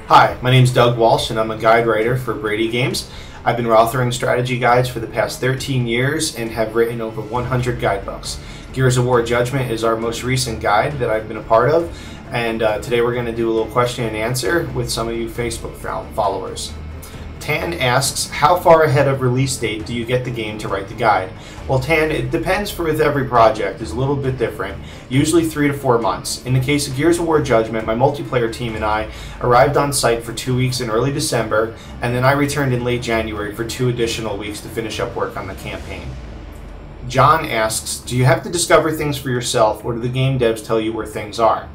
Hi, my name is Doug Walsh and I'm a guide writer for BradyGames. I've been authoring strategy guides for the past 13 years and have written over 100 guidebooks. Gears of War Judgment is our most recent guide that I've been a part of, and today we're going to do a little question and answer with some of you Facebook followers. Tan asks, how far ahead of release date do you get the game to write the guide? Well, Tan, it depends with every project. It's a little bit different, usually 3 to 4 months. In the case of Gears of War Judgment, my multiplayer team and I arrived on site for 2 weeks in early December, and then I returned in late January for 2 additional weeks to finish up work on the campaign. John asks, do you have to discover things for yourself, or do the game devs tell you where things are?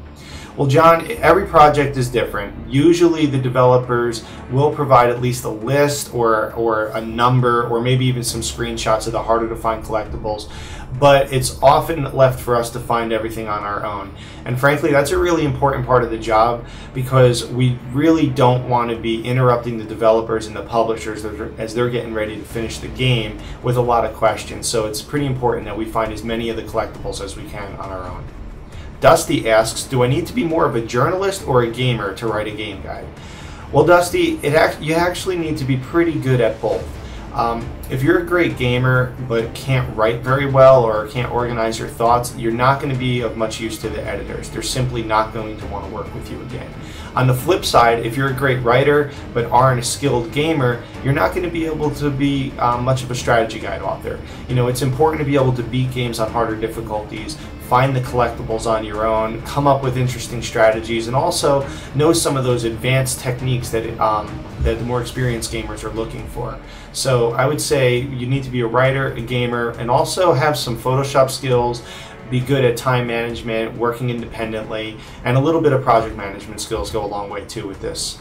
Well, John, every project is different. Usually the developers will provide at least a list or a number or maybe even some screenshots of the harder to find collectibles, but it's often left for us to find everything on our own. And frankly, that's a really important part of the job because we really don't want to be interrupting the developers and the publishers as they're getting ready to finish the game with a lot of questions. So it's pretty important that we find as many of the collectibles as we can on our own. Dusty asks, do I need to be more of a journalist or a gamer to write a game guide? Well, Dusty, you actually need to be pretty good at both. If you're a great gamer but can't write very well or can't organize your thoughts, you're not going to be of much use to the editors. They're simply not going to want to work with you again. On the flip side, if you're a great writer but aren't a skilled gamer, you're not going to be able to be much of a strategy guide author. You know, it's important to be able to beat games on harder difficulties, find the collectibles on your own, come up with interesting strategies, and also know some of those advanced techniques that that the more experienced gamers are looking for. So I would say you need to be a writer, a gamer, and also have some Photoshop skills, be good at time management, working independently, and a little bit of project management skills go a long way too with this.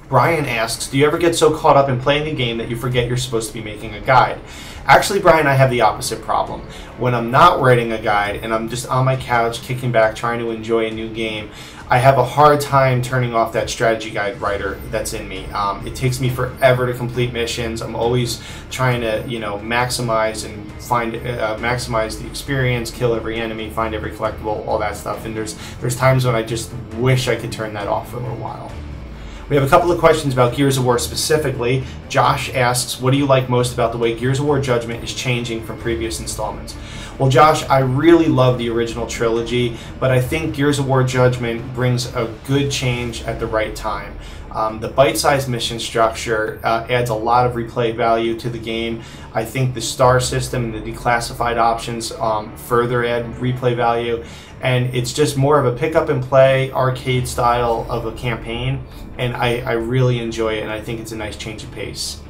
Brian asks, do you ever get so caught up in playing a game that you forget you're supposed to be making a guide? Actually, Brian, I have the opposite problem. When I'm not writing a guide and I'm just on my couch kicking back trying to enjoy a new game, I have a hard time turning off that strategy guide writer that's in me. It takes me forever to complete missions. I'm always trying to, maximize and maximize the experience, kill every enemy, find every collectible, all that stuff. And there's times when I just wish I could turn that off for a little while. We have a couple of questions about Gears of War specifically. Josh asks, what do you like most about the way Gears of War Judgment is changing from previous installments? Well, Josh, I really love the original trilogy, but I think Gears of War Judgment brings a good change at the right time. The bite-sized mission structure adds a lot of replay value to the game. I think the star system and the declassified options further add replay value, and it's just more of a pick-up-and-play arcade style of a campaign, and I really enjoy it, and I think it's a nice change of pace.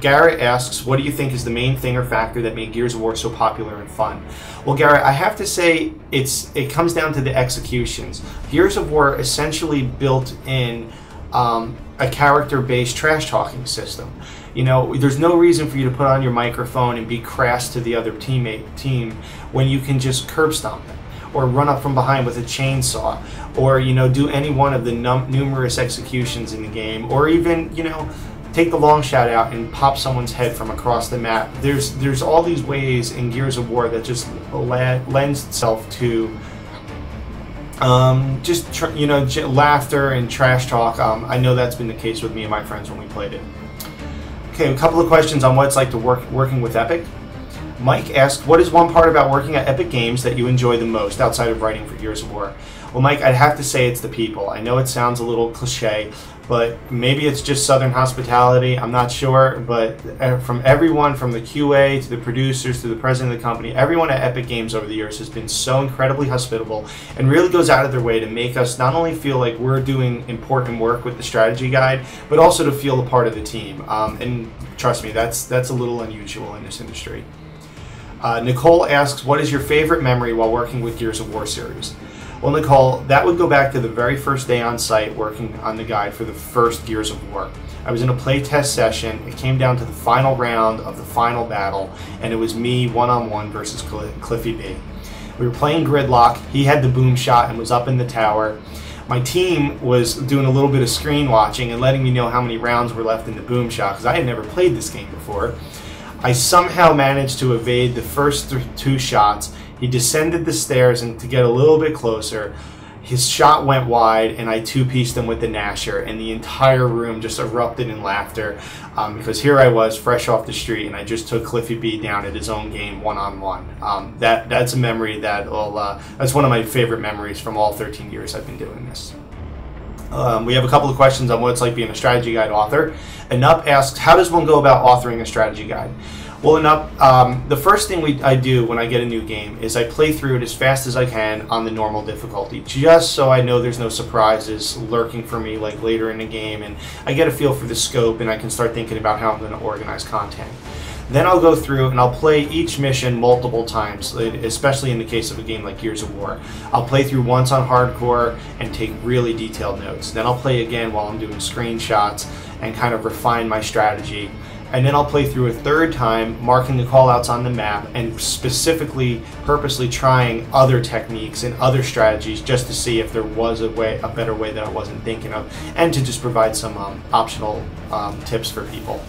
Garrett asks, what do you think is the main thing or factor that made Gears of War so popular and fun? Well, Garrett, I have to say it comes down to the executions. Gears of War essentially built in a character-based trash-talking system. There's no reason for you to put on your microphone and be crass to the other team when you can just curb stomp them, or run up from behind with a chainsaw, or do any one of the numerous executions in the game, or even take the long shot out and pop someone's head from across the map. There's all these ways in Gears of War that just lends itself to laughter and trash talk. I know that's been the case with me and my friends when we played it. Okay, a couple of questions on what it's like to working with Epic. Mike asked, what is one part about working at Epic Games that you enjoy the most outside of writing for Gears of War? Well, Mike, I'd have to say it's the people. I know it sounds a little cliche, but maybe it's just Southern hospitality. I'm not sure, but from everyone, from the QA to the producers to the president of the company, everyone at Epic Games over the years has been so incredibly hospitable and really goes out of their way to make us not only feel like we're doing important work with the strategy guide, but also to feel a part of the team. And trust me, that's a little unusual in this industry. Nicole asks, what is your favorite memory while working with Gears of War series? Well, Nicole, that would go back to the very first day on site working on the guide for the first Gears of War. I was in a playtest session. It came down to the final round of the final battle, and it was me one-on-one versus Cliffy B. We were playing Gridlock. He had the boom shot and was up in the tower. My team was doing a little bit of screen watching and letting me know how many rounds were left in the boom shot because I had never played this game before. I somehow managed to evade the first 2 shots. He descended the stairs and to get a little bit closer. his shot went wide, and I two-pieced him with the Nasher, and the entire room just erupted in laughter because here I was, fresh off the street, and I just took Cliffy B down at his own game, one-on-one. That's a memory that that's one of my favorite memories from all 13 years I've been doing this. We have a couple of questions on what it's like being a strategy guide author. Anup asks, how does one go about authoring a strategy guide? Well, Anup, the first thing I do when I get a new game is I play through it as fast as I can on the normal difficulty, just so I know there's no surprises lurking for me like later in the game, and I get a feel for the scope, and I can start thinking about how I'm going to organize content. Then I'll go through and I'll play each mission multiple times, especially in the case of a game like Gears of War. I'll play through once on hardcore and take really detailed notes. Then I'll play again while I'm doing screenshots and kind of refine my strategy. And then I'll play through a third time, marking the callouts on the map and specifically, purposely trying other techniques and other strategies just to see if there was a better way that I wasn't thinking of, and to just provide some optional tips for people.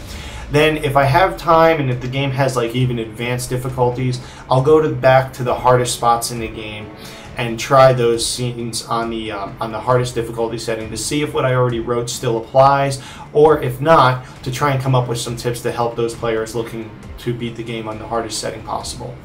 Then if I have time and if the game has like even advanced difficulties, I'll go back to the hardest spots in the game and try those scenes on the hardest difficulty setting to see if what I already wrote still applies, or if not, to try and come up with some tips to help those players looking to beat the game on the hardest setting possible.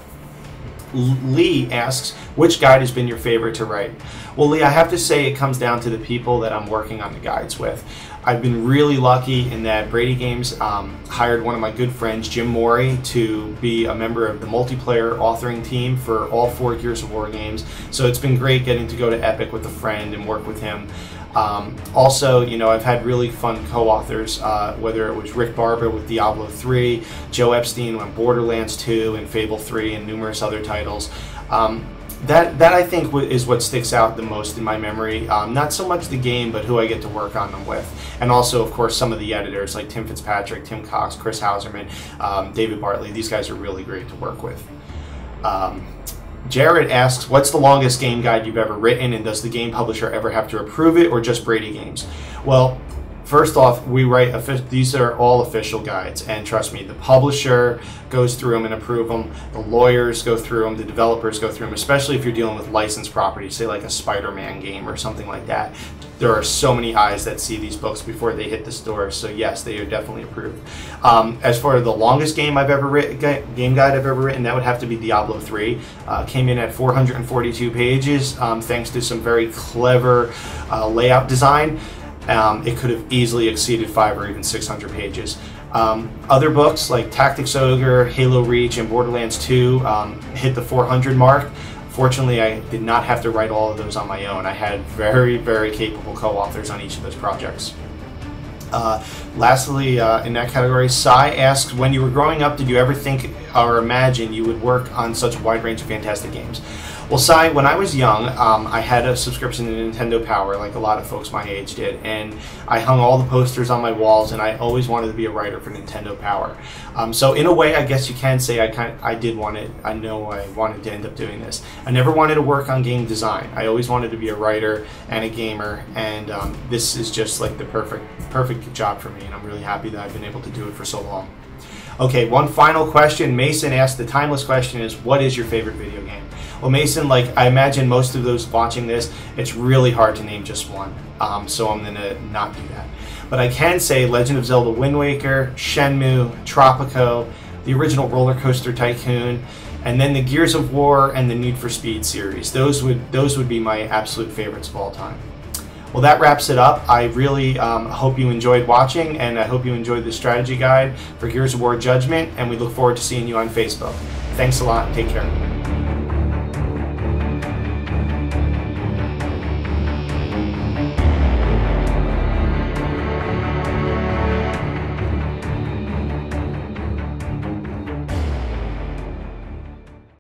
Lee asks, which guide has been your favorite to write? Well, Lee, I have to say it comes down to the people that I'm working on the guides with. I've been really lucky in that BradyGames hired one of my good friends, Jim Morey, to be a member of the multiplayer authoring team for all 4 Gears of War games. So it's been great getting to go to Epic with a friend and work with him. Also, you know, I've had really fun co-authors, whether it was Rick Barber with Diablo 3, Joe Epstein on Borderlands 2 and Fable 3 and numerous other titles. That I think is what sticks out the most in my memory. Not so much the game, but who I get to work on them with. And also, of course, some of the editors like Tim Fitzpatrick, Tim Cox, Chris Hauserman, David Bartley. These guys are really great to work with. Jared asks, what's the longest game guide you've ever written, and does the game publisher ever have to approve it, or just BradyGames? Well, first off, we write these are all official guides, and trust me, the publisher goes through them and approve them. The lawyers go through them. The developers go through them, especially if you're dealing with licensed properties, say like a Spider-Man game or something like that. There are so many eyes that see these books before they hit the stores, so yes, they are definitely approved. As far as the longest game I've ever written, game guide I've ever written, that would have to be Diablo 3. Came in at 442 pages, thanks to some very clever layout design. It could have easily exceeded 500 or even 600 pages. Other books like Tactics Ogre, Halo Reach, and Borderlands 2 hit the 400 mark. Fortunately, I did not have to write all of those on my own. I had very, very capable co-authors on each of those projects. Lastly, in that category, Sai asks, when you were growing up, did you ever think or imagine you would work on such a wide range of fantastic games? Well, Sai, when I was young, I had a subscription to Nintendo Power, like a lot of folks my age did, and I hung all the posters on my walls, and I always wanted to be a writer for Nintendo Power. So in a way, I guess you can say I did want it. I know I wanted to end up doing this. I never wanted to work on game design. I always wanted to be a writer and a gamer, and this is just like the perfect job for me, and I'm really happy that I've been able to do it for so long. Okay, one final question. Mason asked, the timeless question is, what is your favorite video game? Well, Mason, like I imagine most of those watching this, it's really hard to name just one, so I'm going to not do that. But I can say Legend of Zelda Wind Waker, Shenmue, Tropico, the original Roller Coaster Tycoon, and then the Gears of War and the Need for Speed series. Those would be my absolute favorites of all time. Well, that wraps it up. I really hope you enjoyed watching, and I hope you enjoyed the strategy guide for Gears of War Judgment, and we look forward to seeing you on Facebook. Thanks a lot, and take care.